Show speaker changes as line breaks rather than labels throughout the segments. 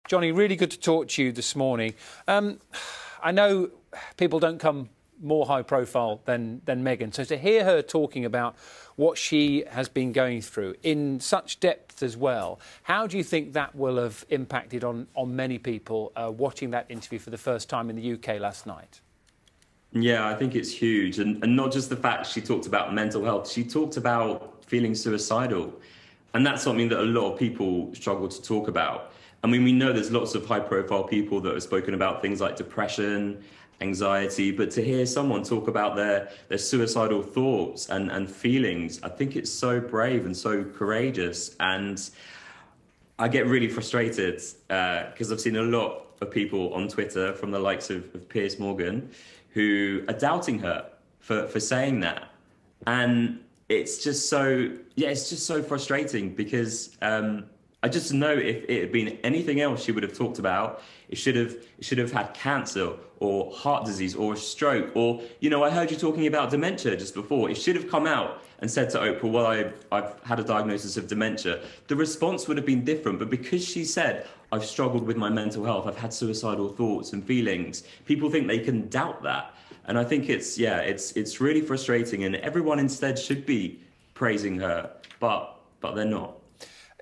Johnny, really good to talk to you this morning. I know people don't come more high profile than Meghan, so to hear her talking about what she has been going through in such depth as well, how do you think that will have impacted on many people watching that interview for the first time in the UK last night?
Yeah, I think it's huge. And not just the fact she talked about mental health, she talked about feeling suicidal. And that's something that a lot of people struggle to talk about. I mean, we know there's lots of high profile people that have spoken about things like depression, anxiety, but to hear someone talk about their suicidal thoughts and feelings, I think it's so brave and so courageous. And I get really frustrated because I've seen a lot of people on Twitter from the likes of Piers Morgan who are doubting her for saying that. And it's just so, it's just so frustrating because I just know if it had been anything else she would have talked about, it should have had cancer or heart disease or a stroke or, you know, I heard you talking about dementia just before. It should have come out and said to Oprah, well, I've had a diagnosis of dementia. The response would have been different, but because she said, I've struggled with my mental health, I've had suicidal thoughts and feelings, people think they can doubt that. And I think it's really frustrating, and everyone instead should be praising her, but they're not.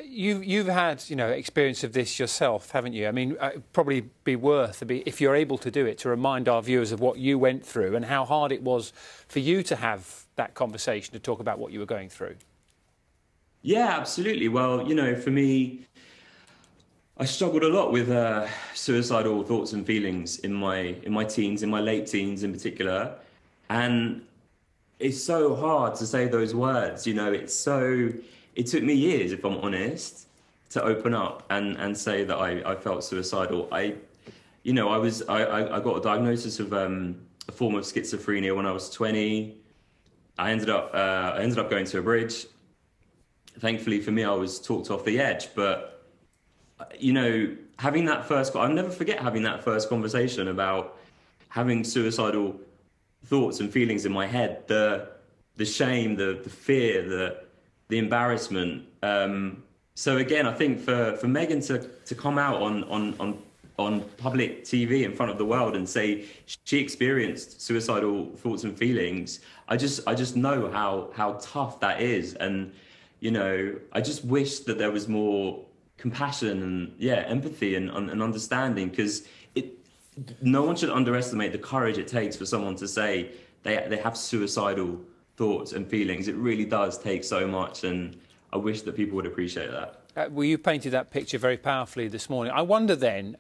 You've had, you know, experience of this yourself, haven't you? I mean, it'd probably be worth, if you're able to do it, to remind our viewers of what you went through and how hard it was for you to have that conversation, to talk about what you were going through.
Yeah, absolutely. Well, you know, for me, I struggled a lot with suicidal thoughts and feelings in my teens, in my late teens in particular, and it's so hard to say those words. You know, it took me years, if I'm honest, to open up and say that I felt suicidal. I got a diagnosis of a form of schizophrenia when I was 20. I ended up going to a bridge. Thankfully for me, I was talked off the edge, but you know, having that I'll never forget having that first conversation about having suicidal thoughts and feelings in my head, the shame, the fear, the embarrassment. So again, I think for Meghan to come out on public TV in front of the world and say she experienced suicidal thoughts and feelings, I just know how tough that is. And, you know, I just wish that there was more compassion and empathy and understanding, because no one should underestimate the courage it takes for someone to say they have suicidal thoughts and feelings. It really does take so much, and I wish that people would appreciate that.
Well, you painted that picture very powerfully this morning. I wonder then,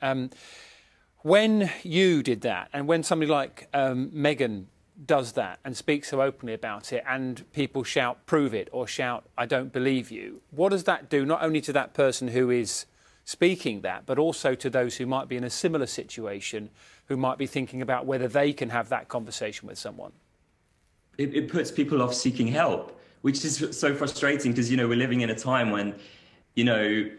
when you did that, and when somebody like Meghan does that and speaks so openly about it, and people shout, prove it, or shout, I don't believe you, what does that do not only to that person who is speaking that, but also to those who might be in a similar situation, who might be thinking about whether they can have that conversation with someone?
It puts people off seeking help, which is so frustrating because, you know, we're living in a time when, you know,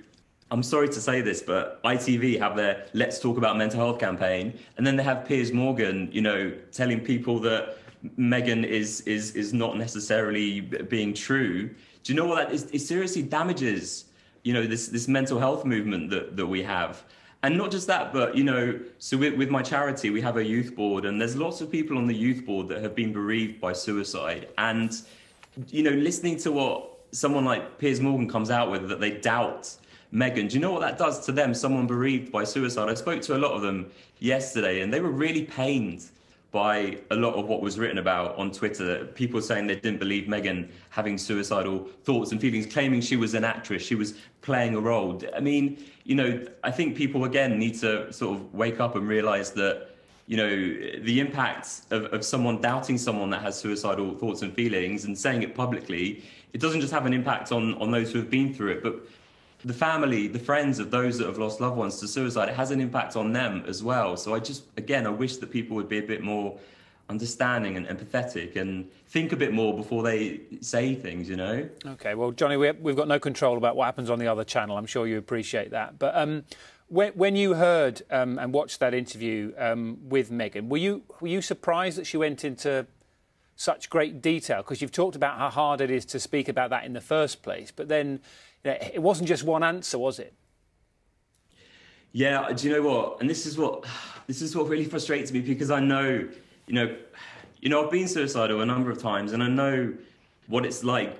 I'm sorry to say this, but ITV have their Let's Talk About Mental Health campaign, and then they have Piers Morgan, you know, telling people that Meghan is not necessarily being true. Do you know what that is? It seriously damages, you know, this mental health movement that we have. And not just that, but, you know, so with my charity, we have a youth board, and there's lots of people on the youth board that have been bereaved by suicide. And, you know, listening to what someone like Piers Morgan comes out with, that they doubt Meghan, do you know what that does to them, someone bereaved by suicide? I spoke to a lot of them yesterday, and they were really pained by a lot of what was written about on Twitter. People saying they didn't believe Meghan having suicidal thoughts and feelings, claiming she was an actress, she was playing a role. I mean, you know, I think people, again, need to sort of wake up and realise that, you know, the impact of someone doubting someone that has suicidal thoughts and feelings and saying it publicly, it doesn't just have an impact on those who have been through it, but the family, the friends of those that have lost loved ones to suicide, it has an impact on them as well. So I wish that people would be a bit more understanding and empathetic and think a bit more before they say things, you know?
OK, well, Johnny, we've got no control about what happens on the other channel. I'm sure you appreciate that. But when you heard and watched that interview with Meghan, were you surprised that she went into such great detail? Because you've talked about how hard it is to speak about that in the first place, but then it wasn't just one answer, was it?
Yeah, do you know what? And this is what really frustrates me because I know, you know, I've been suicidal a number of times, and I know what it's like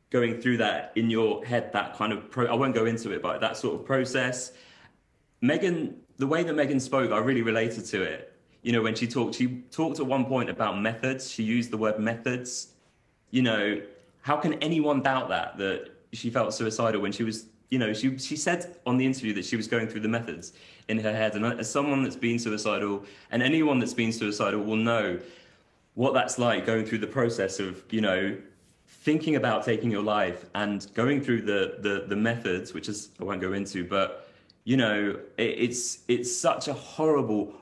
going through that in your head. That kind of I won't go into it, but that sort of process. Meghan, the way that Meghan spoke, I really related to it. You know, when she talked at one point about methods. She used the word methods. You know, how can anyone doubt that she felt suicidal when she was, you know, she said on the interview that she was going through the methods in her head. And as someone that's been suicidal, and anyone that's been suicidal will know what that's like, going through the process of, you know, thinking about taking your life and going through the methods, which is I won't go into, but you know, it's such a horrible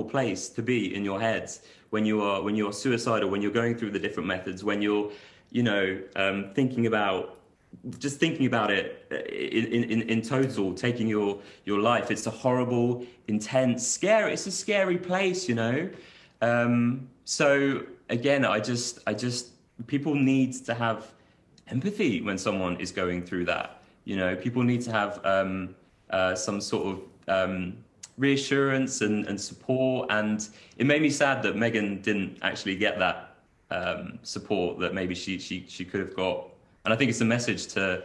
place to be in your head when you're suicidal, when you're going through the different methods, when you're, you know, thinking about it in total, taking your life. It's a horrible, intense, scary. It's a scary place, you know. So again, I just people need to have empathy when someone is going through that. You know, people need to have some sort of reassurance and support. And it made me sad that Meghan didn't actually get that support that maybe she could have got. And I think it's a message to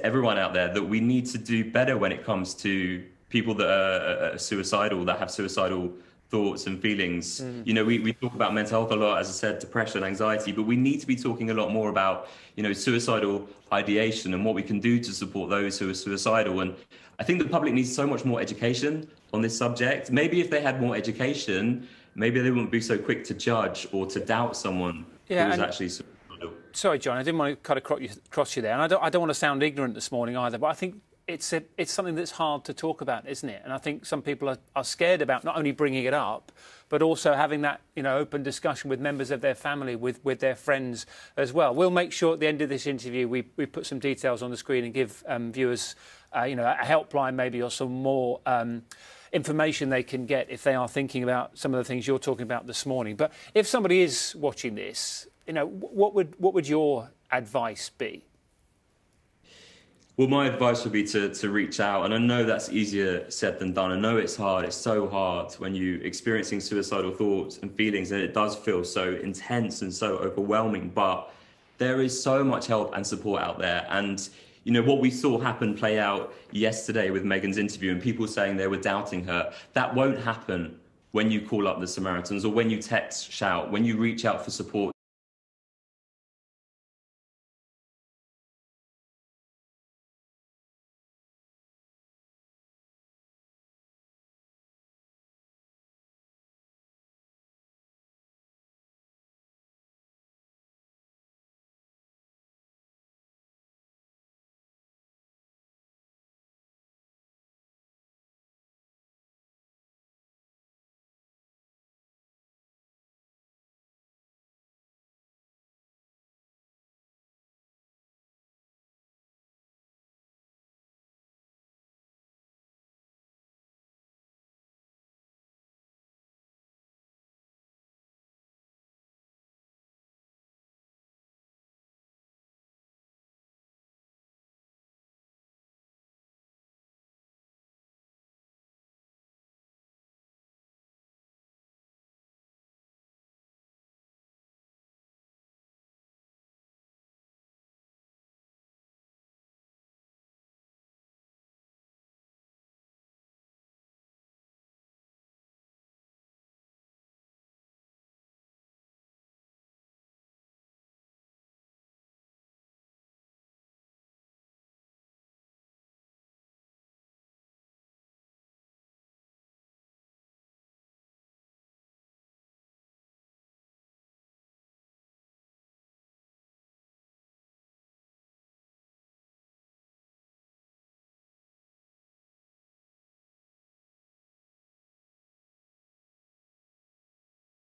everyone out there that we need to do better when it comes to people that are suicidal, that have suicidal thoughts and feelings. You know, we talk about mental health a lot, as I said, depression, anxiety, but we need to be talking a lot more about, you know, suicidal ideation and what we can do to support those who are suicidal. And I think the public needs so much more education on this subject. Maybe if they had more education, maybe they wouldn't be so quick to judge or to doubt someone who is actually suicidal.
Sorry, John, I didn't want to cut across you there, and I don't want to sound ignorant this morning either, but I think it's something that's hard to talk about, isn't it? And I think some people are scared about not only bringing it up, but also having that, you know, open discussion with members of their family, with their friends as well. We'll make sure at the end of this interview we put some details on the screen and give viewers, you know, a helpline maybe, or some more information they can get if they are thinking about some of the things you're talking about this morning. But if somebody is watching this, you know, what would your advice be?
Well, my advice would be to reach out. And I know that's easier said than done. I know it's hard. It's so hard when you're experiencing suicidal thoughts and feelings, and it does feel so intense and so overwhelming. But there is so much help and support out there. And, you know, what we saw play out yesterday with Meghan's interview and people saying they were doubting her, that won't happen when you call up the Samaritans or when you text Shout, when you reach out for support